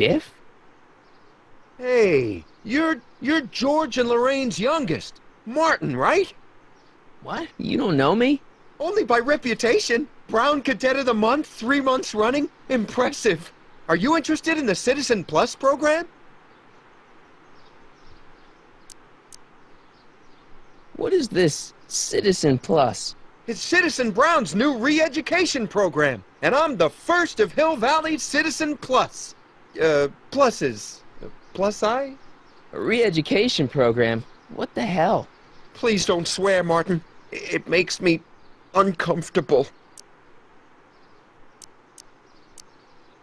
Biff? Hey, you're George and Lorraine's youngest. Martin, right? What? You don't know me? Only by reputation. Brown Cadet of the Month, 3 months running. Impressive. Are you interested in the Citizen Plus program? What is this Citizen Plus? It's Citizen Brown's new re-education program, and I'm the first of Hill Valley's Citizen Plus. Pluses. Plus I? A re-education program? What the hell? Please don't swear, Martin. It makes me uncomfortable.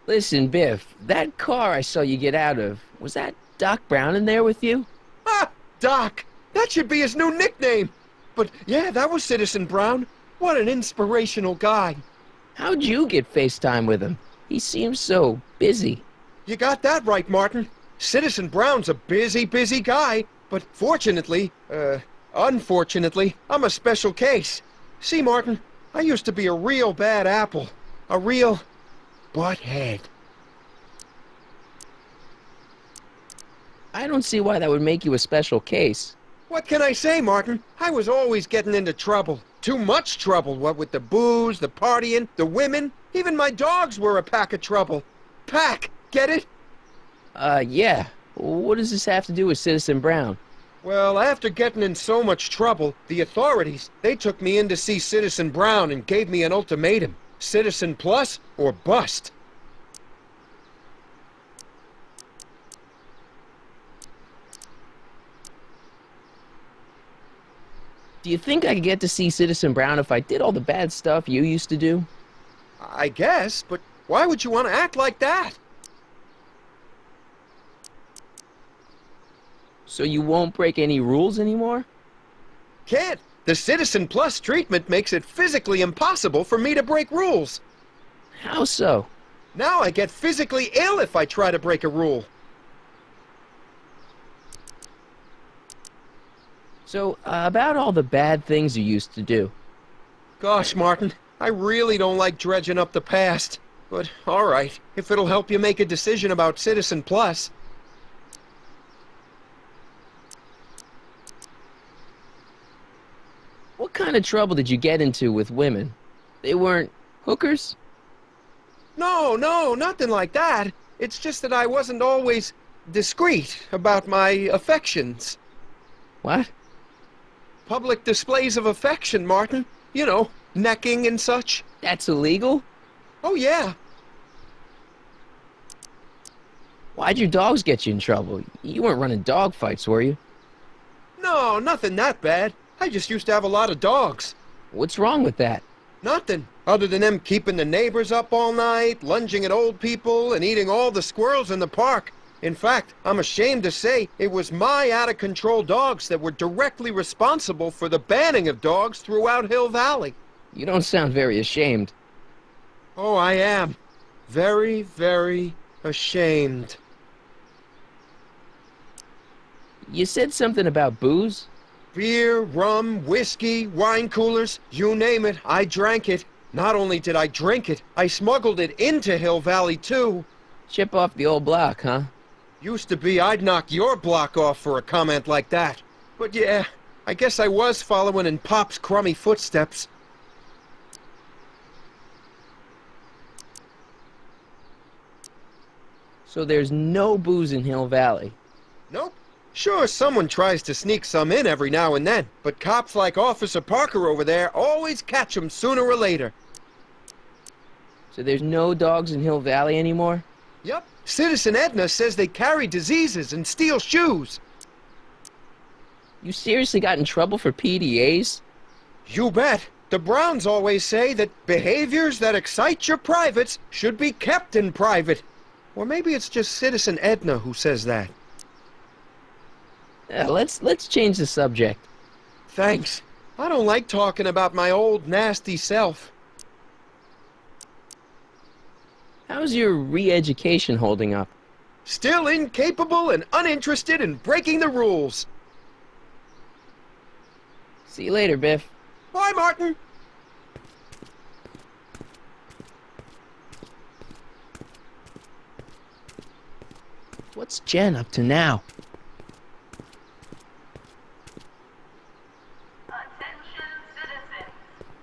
Listen, Biff, that car I saw you get out of, was that Doc Brown in there with you? Ah, Doc! That should be his new nickname! But yeah, that was Citizen Brown. What an inspirational guy. How'd you get FaceTime with him? He seems so busy. You got that right, Martin. Citizen Brown's a busy guy, but unfortunately, I'm a special case. See, Martin, I used to be a real bad apple. A real butthead. I don't see why that would make you a special case. What can I say, Martin? I was always getting into trouble. Too much trouble, what with the booze, the partying, the women. Even my dogs were a pack of trouble. Pack, get it? Yeah. What does this have to do with Citizen Brown? Well, after getting in so much trouble, the authorities, they took me in to see Citizen Brown and gave me an ultimatum. Citizen Plus or bust. Do you think I could get to see Citizen Brown if I did all the bad stuff you used to do? I guess, but why would you want to act like that? So you won't break any rules anymore? Can't. The Citizen Plus treatment makes it physically impossible for me to break rules. How so? Now I get physically ill if I try to break a rule. So, about all the bad things you used to do. Gosh, Martin, I really don't like dredging up the past. But, alright, if it'll help you make a decision about Citizen Plus. What kind of trouble did you get into with women? They weren't hookers? No, nothing like that. It's just that I wasn't always discreet about my affections. What? Public displays of affection, Martin. You know, necking and such. That's illegal? Oh, yeah. Why'd your dogs get you in trouble? You weren't running dog fights, were you? No, nothing that bad. I just used to have a lot of dogs. What's wrong with that? Nothing, other than them keeping the neighbors up all night, lunging at old people, and eating all the squirrels in the park. In fact, I'm ashamed to say it was my out-of-control dogs that were directly responsible for the banning of dogs throughout Hill Valley. You don't sound very ashamed. Oh, I am. Very, very ashamed. You said something about booze? Beer, rum, whiskey, wine coolers, you name it, I drank it. Not only did I drink it, I smuggled it into Hill Valley, too. Chip off the old block, huh? Used to be I'd knock your block off for a comment like that. But yeah, I guess I was following in Pop's crummy footsteps. So there's no booze in Hill Valley? Nope. Sure, someone tries to sneak some in every now and then, but cops like Officer Parker over there always catch 'em sooner or later. So there's no dogs in Hill Valley anymore? Yep. Citizen Edna says they carry diseases and steal shoes. You seriously got in trouble for PDAs? You bet. The Browns always say that behaviors that excite your privates should be kept in private. Or maybe it's just Citizen Edna who says that. Let's change the subject. Thanks. I don't like talking about my old nasty self. How's your re-education holding up? Still incapable and uninterested in breaking the rules. See you later, Biff. Bye, Martin. What's Jen up to now? Attention citizens.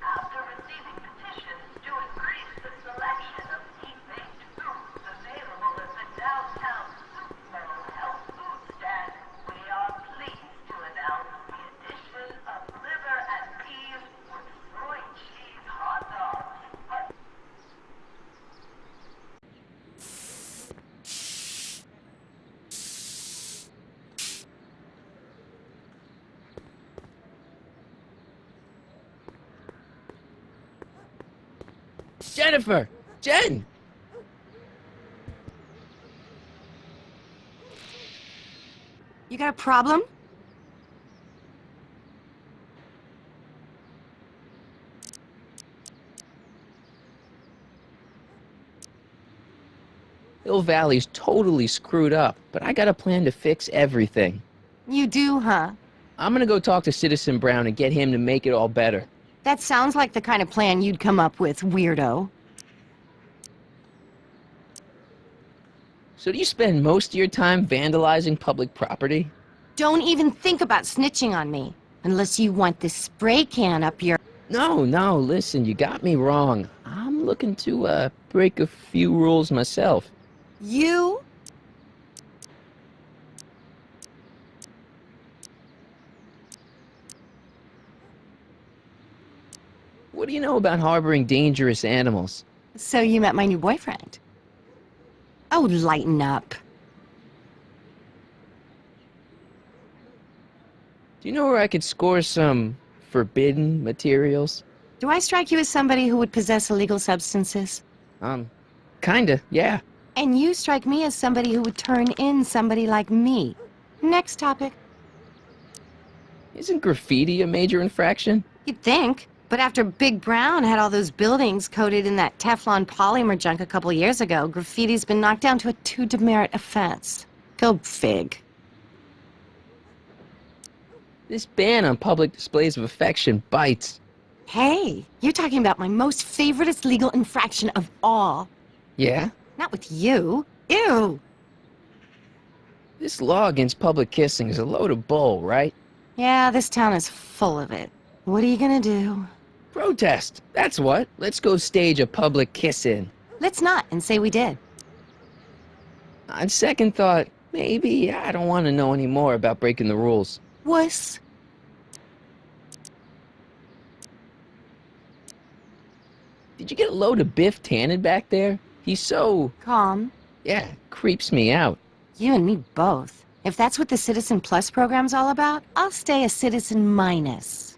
After receiving petitions to increase the selection of meat-based foods available at the downtown Citzien health food stand, we are pleased to announce the addition of liver and peas with soy cheese hot dogs. Jennifer! Jen! You got a problem? Hill Valley's totally screwed up, but I got a plan to fix everything. You do, huh? I'm gonna go talk to Citizen Brown and get him to make it all better. That sounds like the kind of plan you'd come up with, weirdo. So do you spend most of your time vandalizing public property? Don't even think about snitching on me, unless you want this spray can up your... No, listen, you got me wrong. I'm looking to, break a few rules myself. You? What do you know about harboring dangerous animals? So you met my new boyfriend. Oh, lighten up. Do you know where I could score some forbidden materials? Do I strike you as somebody who would possess illegal substances? Kinda, yeah. And you strike me as somebody who would turn in somebody like me. Next topic. Isn't graffiti a major infraction? You'd think. But after Big Brown had all those buildings coated in that Teflon polymer junk a couple years ago, graffiti's been knocked down to a 2 demerit offense. Go fig. This ban on public displays of affection bites. Hey, you're talking about my most favoriteest legal infraction of all. Yeah? Not with you. Ew! This law against public kissing is a load of bull, right? Yeah, this town is full of it. What are you gonna do? Protest! That's what. Let's go stage a public kiss-in. Let's not, and say we did. On second thought, maybe I don't want to know any more about breaking the rules. Wuss. Did you get a load of Biff Tannen back there? He's so... Calm. yeah, creeps me out. You and me both. If that's what the Citizen Plus program's all about, I'll stay a Citizen Minus.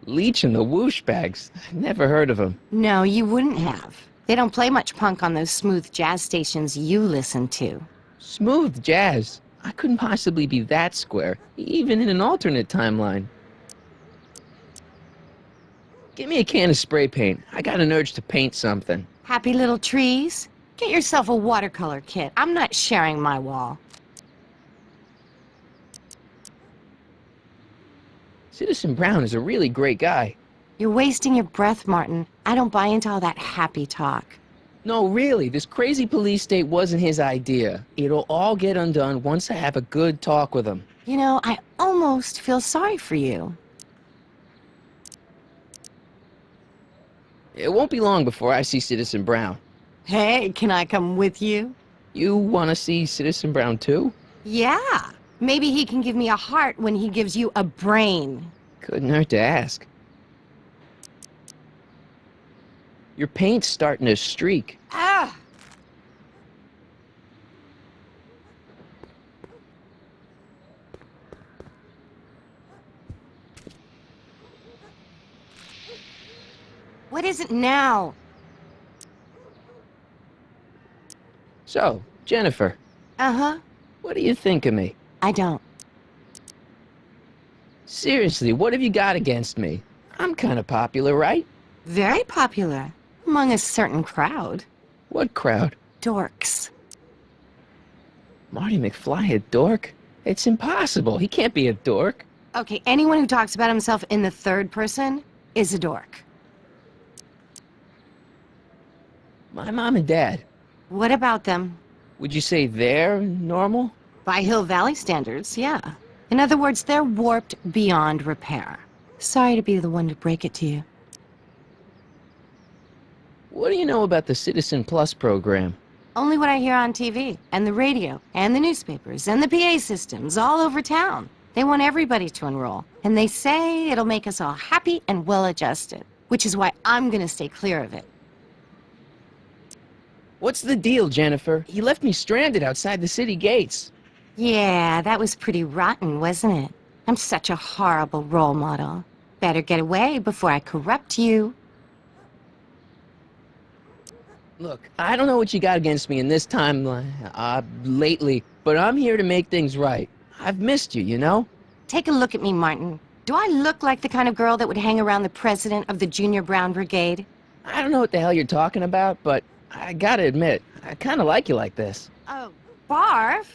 Leech and the Whoosh Bags. Never heard of them. No, you wouldn't have. They don't play much punk on those smooth jazz stations you listen to. Smooth jazz. I couldn't possibly be that square, even in an alternate timeline. Give me a can of spray paint. I got an urge to paint something. Happy little trees? Get yourself a watercolor kit. I'm not sharing my wall. Citizen Brown is a really great guy. You're wasting your breath, Martin. I don't buy into all that happy talk. No, really, this crazy police state wasn't his idea. It'll all get undone once I have a good talk with him. You know, I almost feel sorry for you. It won't be long before I see Citizen Brown. Hey, can I come with you? You want to see Citizen Brown too? Yeah. Maybe he can give me a heart when he gives you a brain. Couldn't hurt to ask. Your paint's starting to streak. Ah! What is it now? So, Jennifer, Uh-huh. what do you think of me? I don't. Seriously, what have you got against me? I'm kind of popular, right? Very popular. Among a certain crowd. What crowd? Dorks. Marty McFly a dork? It's impossible. He can't be a dork. Okay, anyone who talks about himself in the third person is a dork. My mom and dad, What about them? Would you say they're normal? By Hill Valley standards, yeah. In other words, they're warped beyond repair. Sorry to be the one to break it to you. What do you know about the Citizen Plus program? Only what I hear on TV, and the radio, and the newspapers, and the PA systems all over town. They want everybody to enroll, and they say it'll make us all happy and well-adjusted, which is why I'm gonna stay clear of it. What's the deal, Jennifer? He left me stranded outside the city gates. Yeah, that was pretty rotten, wasn't it? I'm such a horrible role model. Better get away before I corrupt you. Look, I don't know what you got against me in this time, lately, but I'm here to make things right. I've missed you, you know? Take a look at me, Martin. Do I look like the kind of girl that would hang around the president of the Junior Brown Brigade? I don't know what the hell you're talking about, but I gotta admit, I kinda like you like this. Oh, barf?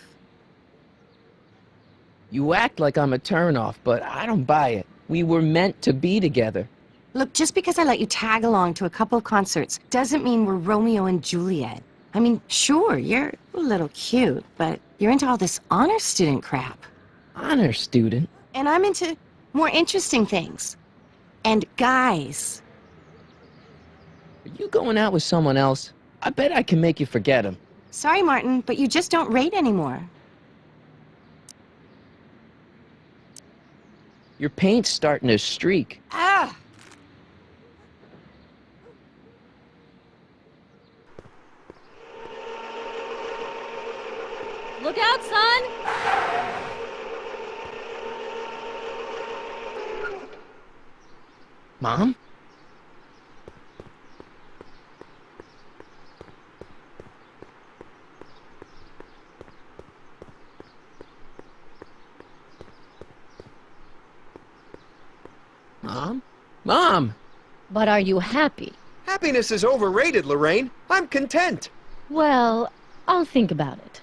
You act like I'm a turnoff, but I don't buy it. We were meant to be together. Look, just because I let you tag along to a couple of concerts doesn't mean we're Romeo and Juliet. I mean, sure, you're a little cute, but you're into all this honor student crap. Honor student? And I'm into more interesting things. And guys. Are you going out with someone else? I bet I can make you forget him. Sorry, Martin, but you just don't rate anymore. Your paint's starting to streak. Ah! Look out, son! Mom? Mom? Mom! But are you happy? Happiness is overrated, Lorraine. I'm content. Well, I'll think about it.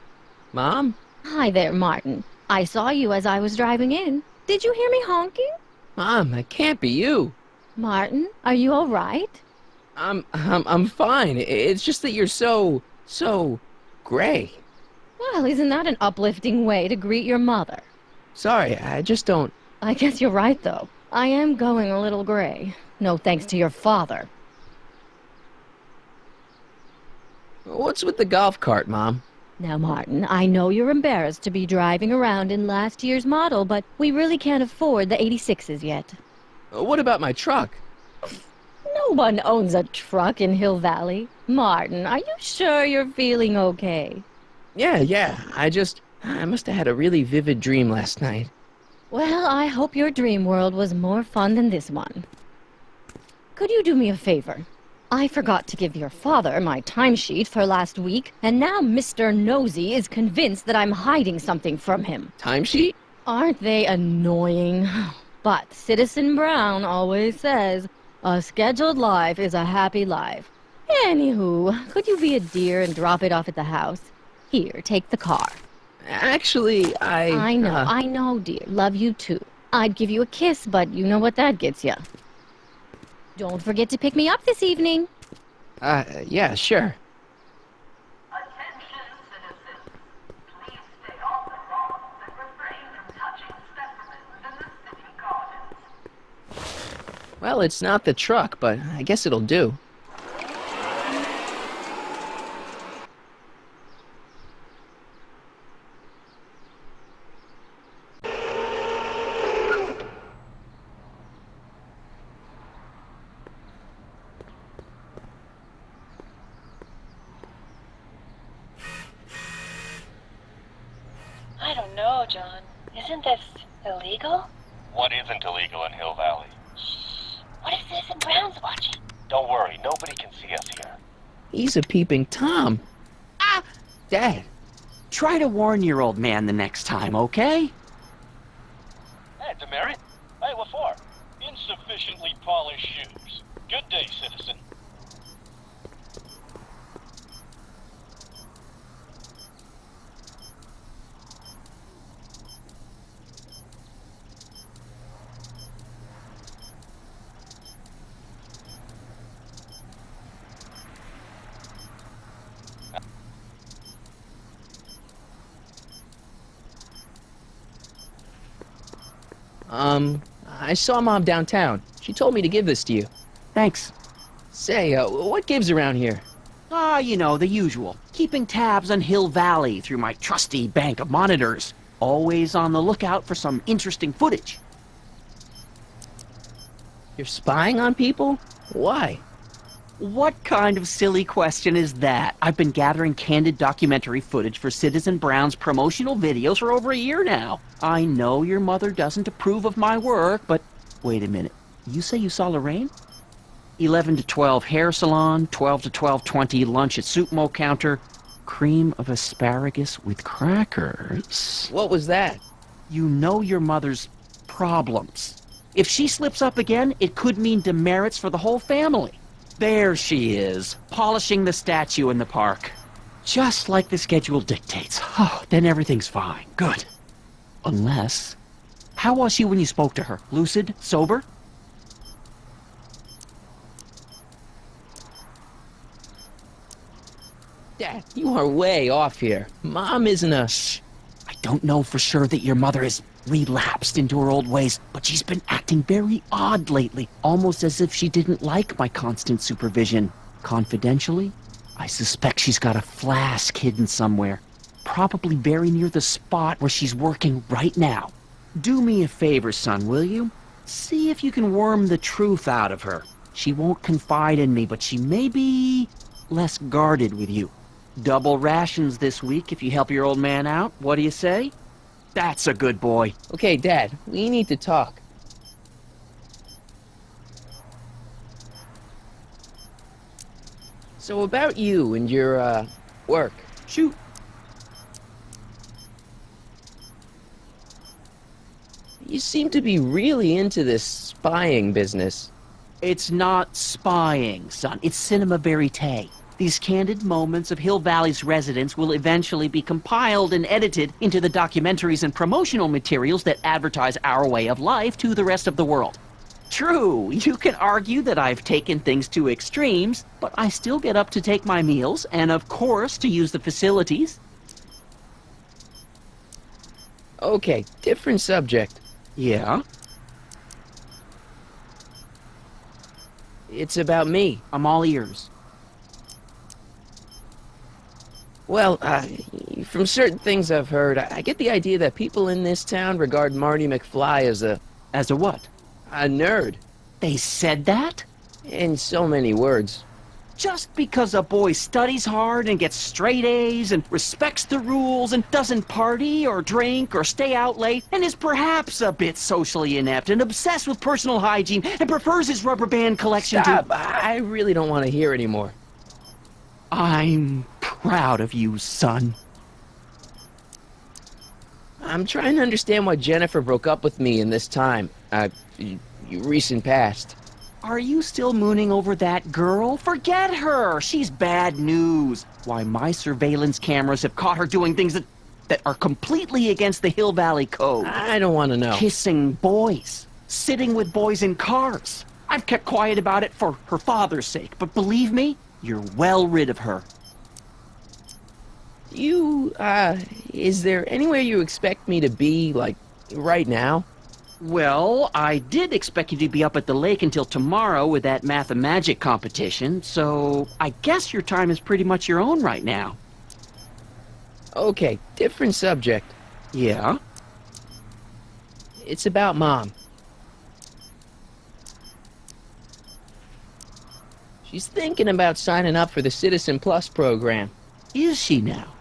Mom? Hi there, Martin. I saw you as I was driving in. Did you hear me honking? Mom, that can't be you. Martin, are you all right? I'm fine. It's just that you're so gray. Well, isn't that an uplifting way to greet your mother? Sorry, I just don't... I guess you're right, though. I am going a little gray. No thanks to your father. What's with the golf cart, Mom? Now, Martin, I know you're embarrassed to be driving around in last year's model, but we really can't afford the 86s yet. What about my truck? No one owns a truck in Hill Valley. Martin, are you sure you're feeling okay? Yeah. I must have had a really vivid dream last night. Well, I hope your dream world was more fun than this one. Could you do me a favor? I forgot to give your father my timesheet for last week, and now Mr. Nosy is convinced that I'm hiding something from him. Timesheet? Aren't they annoying? But Citizen Brown always says, a scheduled life is a happy life. Anywho, could you be a dear and drop it off at the house? Here, take the car. Actually, I know, dear. Love you too. I'd give you a kiss, but you know what that gets ya. Don't forget to pick me up this evening. Yeah, sure. Attention, citizens. Please stay off the lawn and refrain from touching specimens in the city gardens. Well, it's not the truck, but I guess it'll do. I don't know, John. Isn't this illegal? What isn't illegal in Hill Valley? What if Citizen Brown's watching? Don't worry, nobody can see us here. He's a peeping Tom. Ah! Dad. Try to warn your old man the next time, okay? Hey, Demerit. Hey, what for? Insufficiently polished shoes. Good day, citizen. I saw Mom downtown. She told me to give this to you. Thanks. Say, what gives around here? Ah, you know, the usual. Keeping tabs on Hill Valley through my trusty bank of monitors. Always on the lookout for some interesting footage. You're spying on people? Why? What kind of silly question is that? I've been gathering candid documentary footage for Citizen Brown's promotional videos for over a year now. I know your mother doesn't approve of my work, but wait a minute. You say you saw Lorraine? 11 to 12 hair salon, 12 to 12:20 lunch at soup mo counter, cream of asparagus with crackers. What was that? You know your mother's problems. If she slips up again, it could mean demerits for the whole family. There she is, polishing the statue in the park. Just like the schedule dictates. Oh, then everything's fine. Good. Unless... How was she when you spoke to her? Lucid? Sober? Dad, you are way off here. Mom isn't a... Shh. I don't know for sure that your mother has relapsed into her old ways, but she's been acting very odd lately, almost as if she didn't like my constant supervision. Confidentially, I suspect she's got a flask hidden somewhere, probably very near the spot where she's working right now. Do me a favor, son, will you? See if you can worm the truth out of her. She won't confide in me, but she may be less guarded with you. Double rations this week if you help your old man out. What do you say? That's a good boy. Okay, Dad, we need to talk. So about you and your, work. Shoot. You seem to be really into this spying business. It's not spying, son. It's cinema verite. These candid moments of Hill Valley's residents will eventually be compiled and edited into the documentaries and promotional materials that advertise our way of life to the rest of the world. True, you can argue that I've taken things to extremes, but I still get up to take my meals and, of course, to use the facilities. Okay, different subject. Yeah? It's about me. I'm all ears. Well, from certain things I've heard, I get the idea that people in this town regard Marty McFly as a what? a nerd. They said that? In so many words. Just because a boy studies hard and gets straight A's and respects the rules and doesn't party or drink or stay out late and is perhaps a bit socially inept and obsessed with personal hygiene and prefers his rubber band collection Stop! to... I really don't want to hear anymore. I'm proud of you, son. I'm trying to understand why Jennifer broke up with me in this time, recent past. Are you still mooning over that girl? Forget her! She's bad news. Why, my surveillance cameras have caught her doing things that are completely against the Hill Valley Code. I don't want to know. Kissing boys. Sitting with boys in cars. I've kept quiet about it for her father's sake, but believe me, you're well rid of her. Is there anywhere you expect me to be, like, right now? Well, I did expect you to be up at the lake until tomorrow with that math-and-magic competition, so I guess your time is pretty much your own right now. Okay, different subject. Yeah? It's about Mom. She's thinking about signing up for the Citizen Plus program. Is she now?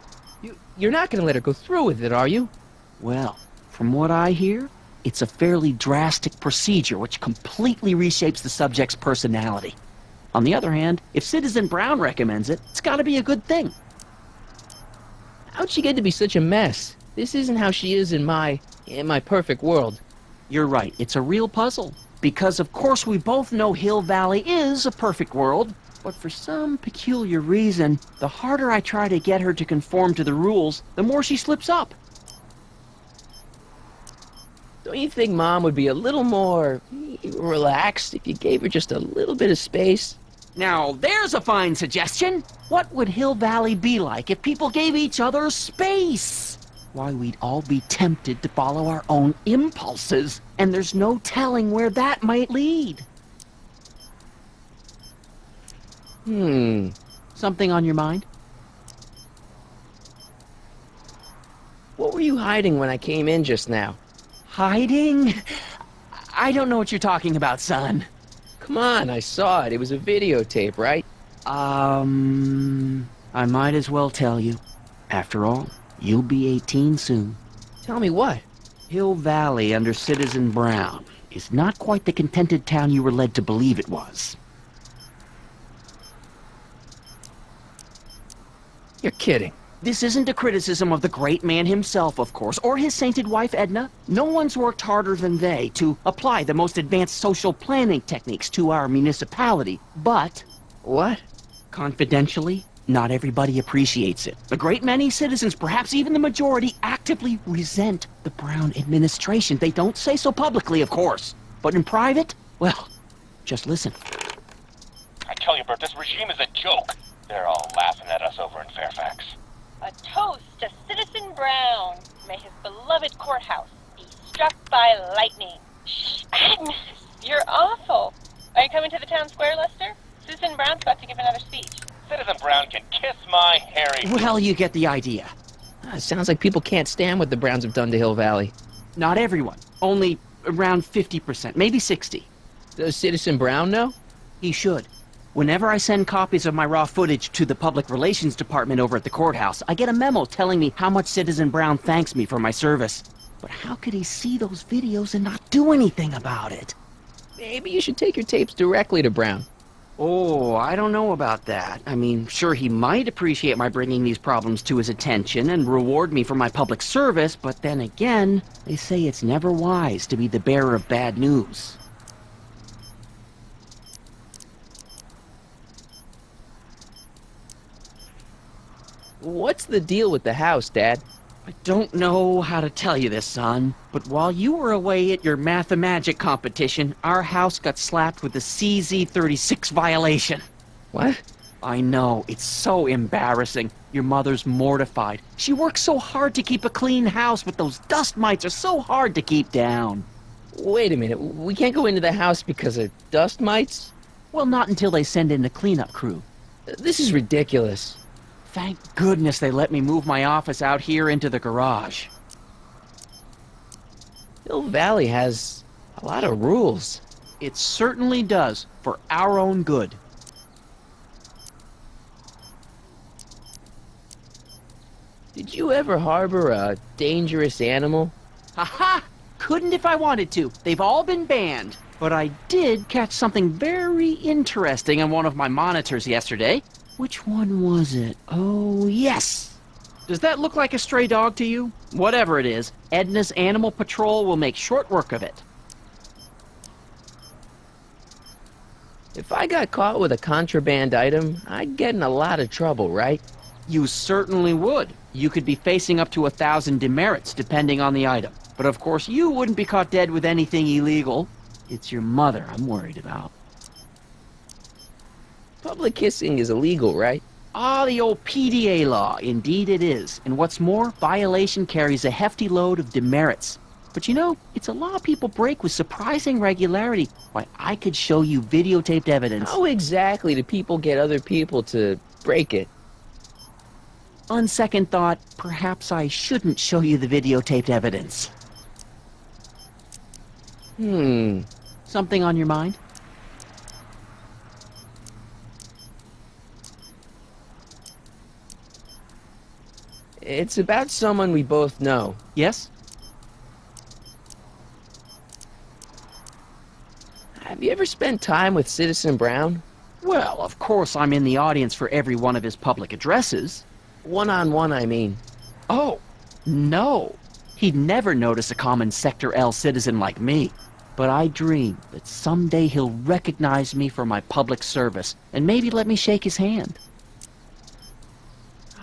You're not gonna let her go through with it, are you? Well, from what I hear, it's a fairly drastic procedure which completely reshapes the subject's personality. On the other hand, if Citizen Brown recommends it, it's gotta be a good thing. How'd she get to be such a mess? This isn't how she is in my perfect world. You're right, it's a real puzzle. Because of course we both know Hill Valley is a perfect world, but for some peculiar reason, the harder I try to get her to conform to the rules, the more she slips up. Don't you think Mom would be a little more relaxed if you gave her just a little bit of space? Now, there's a fine suggestion. What would Hill Valley be like if people gave each other space? Why, we'd all be tempted to follow our own impulses, and there's no telling where that might lead. Something on your mind? What were you hiding when I came in just now? Hiding? I don't know what you're talking about, son. Come on, I saw it. It was a videotape, right? I might as well tell you. After all, you'll be 18 soon. Tell me what? Hill Valley under Citizen Brown is not quite the contented town you were led to believe it was. You're kidding. This isn't a criticism of the great man himself, of course, or his sainted wife, Edna. No one's worked harder than they to apply the most advanced social planning techniques to our municipality. But, What? confidentially, not everybody appreciates it. A great many citizens, perhaps even the majority, actively resent the Brown administration. They don't say so publicly, of course. But in private, well, just listen. I tell you, Bert, this regime is a joke. They're all laughing at us over in Fairfax. A toast to Citizen Brown. May his beloved courthouse be struck by lightning. Shh, Agnes, you're awful. Are you coming to the town square, Lester? Citizen Brown's about to give another speech. Citizen Brown can kiss my hairy... Well, you get the idea. It sounds like people can't stand what the Browns have done to Hill Valley. Not everyone. Only around 50%, maybe 60. Does Citizen Brown know? He should. Whenever I send copies of my raw footage to the Public Relations Department over at the courthouse, I get a memo telling me how much Citizen Brown thanks me for my service. But how could he see those videos and not do anything about it? Maybe you should take your tapes directly to Brown. Oh, I don't know about that. I mean, sure, he might appreciate my bringing these problems to his attention and reward me for my public service, but then again, they say it's never wise to be the bearer of bad news. What's the deal with the house, Dad? I don't know how to tell you this, son, but while you were away at your Mathemagic competition, our house got slapped with a CZ36 violation. What? I know, it's so embarrassing. Your mother's mortified. She works so hard to keep a clean house, but those dust mites are so hard to keep down. Wait a minute, we can't go into the house because of dust mites? Well, not until they send in the cleanup crew. This is ridiculous. Thank goodness they let me move my office out here into the garage. Hill Valley has a lot of rules. It certainly does, for our own good. Did you ever harbor a dangerous animal? Ha-ha! Couldn't if I wanted to. They've all been banned. But I did catch something very interesting on one of my monitors yesterday. Which one was it? Oh, yes! Does that look like a stray dog to you? Whatever it is, Edna's Animal Patrol will make short work of it. If I got caught with a contraband item, I'd get in a lot of trouble, right? You certainly would. You could be facing up to 1,000 demerits, depending on the item. But of course, you wouldn't be caught dead with anything illegal. It's your mother I'm worried about. Public kissing is illegal, right? Ah, the old PDA law. Indeed it is. And what's more, violation carries a hefty load of demerits. But you know, it's a law people break with surprising regularity. Why, I could show you videotaped evidence. How exactly do people get other people to break it? On second thought, perhaps I shouldn't show you the videotaped evidence. Something on your mind? It's about someone we both know. Yes? Have you ever spent time with Citizen Brown? Well, of course I'm in the audience for every one of his public addresses. One-on-one, I mean. Oh, no. He'd never notice a common Sector L citizen like me. But I dream that someday he'll recognize me for my public service and maybe let me shake his hand.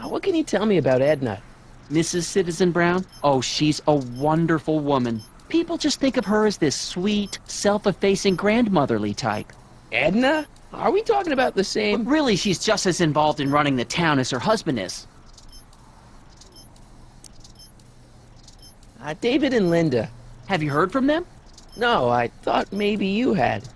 What can you tell me about Edna? Mrs. Citizen Brown? Oh, she's a wonderful woman. People just think of her as this sweet, self-effacing grandmotherly type. Edna? Are we talking about the But same? really, she's just as involved in running the town as her husband is. David and Linda. Have you heard from them? No, I thought maybe you had.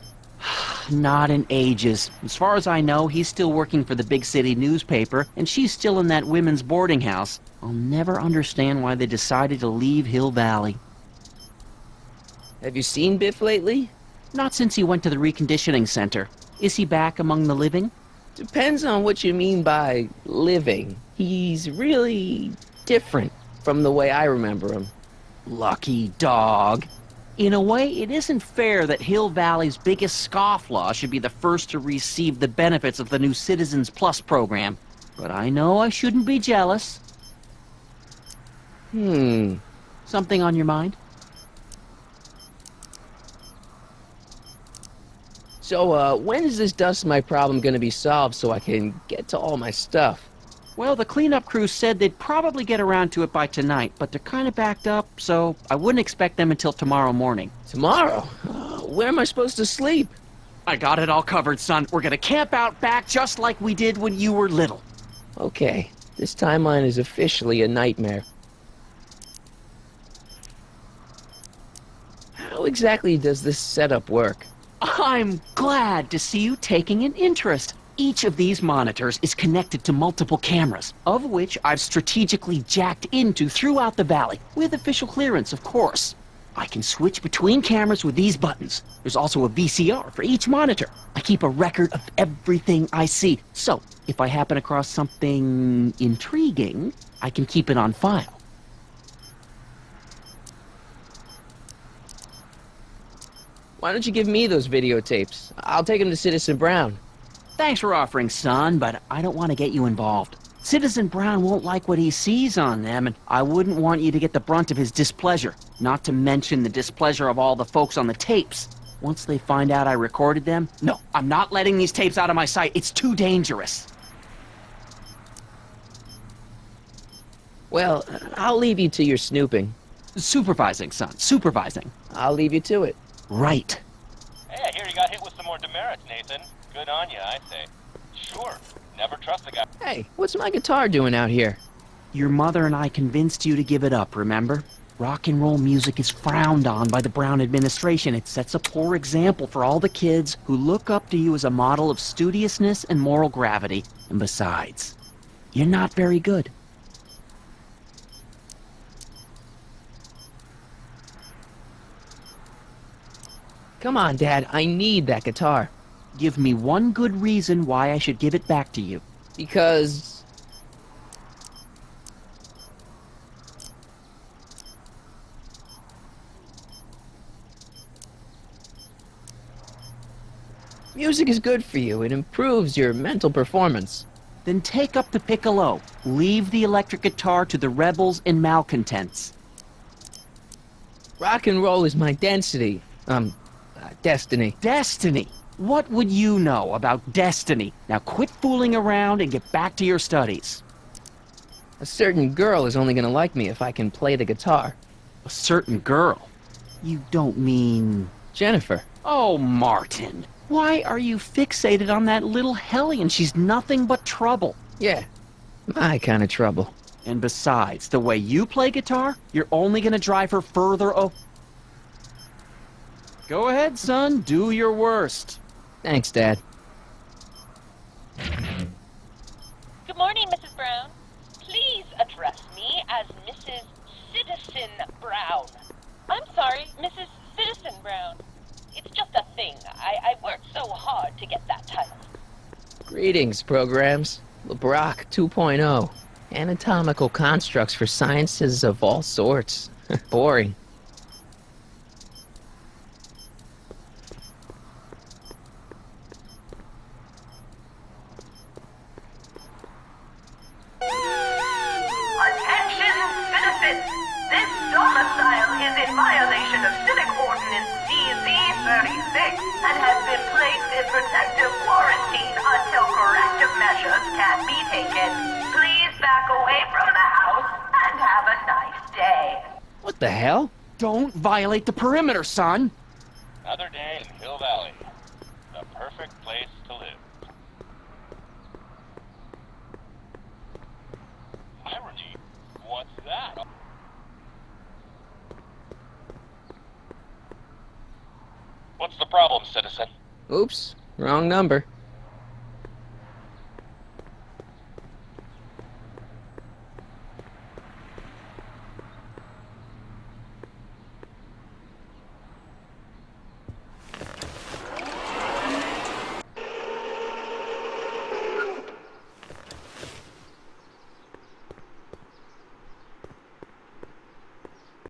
Not in ages. As far as I know, he's still working for the big city newspaper, and she's still in that women's boarding house. I'll never understand why they decided to leave Hill Valley. Have you seen Biff lately? Not since he went to the reconditioning center. Is he back among the living? Depends on what you mean by living. He's really different from the way I remember him. Lucky dog. In a way, it isn't fair that Hill Valley's biggest scofflaw should be the first to receive the benefits of the new Citizens Plus program. But I know I shouldn't be jealous. Something on your mind? So, when is this dust mite problem gonna be solved so I can get to all my stuff? Well, the cleanup crew said they'd probably get around to it by tonight, but they're kind of backed up, so I wouldn't expect them until tomorrow morning. Tomorrow? Where am I supposed to sleep? I got it all covered, son. We're gonna camp out back just like we did when you were little. Okay, this timeline is officially a nightmare. How exactly does this setup work? I'm glad to see you taking an interest. Each of these monitors is connected to multiple cameras, of which I've strategically jacked into throughout the valley, with official clearance, of course. I can switch between cameras with these buttons. There's also a VCR for each monitor. I keep a record of everything I see, so if I happen across something intriguing, I can keep it on file. Why don't you give me those videotapes? I'll take them to Citizen Brown. Thanks for offering, son, but I don't want to get you involved. Citizen Brown won't like what he sees on them, and I wouldn't want you to get the brunt of his displeasure, not to mention the displeasure of all the folks on the tapes. Once they find out I recorded them, no, I'm not letting these tapes out of my sight. It's too dangerous. Well, I'll leave you to your snooping. Supervising, son, supervising. I'll leave you to it. Right. Hey, I hear you got hit with some more demerits, Nathan. Good on you, I say. Sure, never trust the guy. Hey, what's my guitar doing out here? Your mother and I convinced you to give it up, remember? Rock and roll music is frowned on by the Brown administration. It sets a poor example for all the kids who look up to you as a model of studiousness and moral gravity. And besides, you're not very good. Come on, Dad, I need that guitar. Give me one good reason why I should give it back to you. Because... music is good for you. It improves your mental performance. Then take up the piccolo. Leave the electric guitar to the rebels and malcontents. Rock and roll is my density. Destiny. Destiny? What would you know about destiny? Now quit fooling around and get back to your studies. A certain girl is only gonna like me if I can play the guitar. A certain girl? You don't mean... Jennifer. Oh, Martin. Why are you fixated on that little hellion? She's nothing but trouble. Yeah, my kind of trouble. And besides, the way you play guitar, you're only gonna drive her further Go ahead, son. Do your worst. Thanks, Dad. Good morning, Mrs. Brown. Please address me as Mrs. Citizen Brown. I'm sorry, Mrs. Citizen Brown. It's just a thing. I worked so hard to get that title. Greetings, programs. LeBrock 2.0. Anatomical constructs for sciences of all sorts. Boring. Attention, citizens! This domicile is in violation of Civic Ordinance DZ-36 and has been placed in protective quarantine until corrective measures can be taken. Please back away from the house and have a nice day. What the hell? Don't violate the perimeter, son. Another day in Hill Valley. The perfect place to live. Irony? What's that? What's the problem, citizen? Oops, wrong number.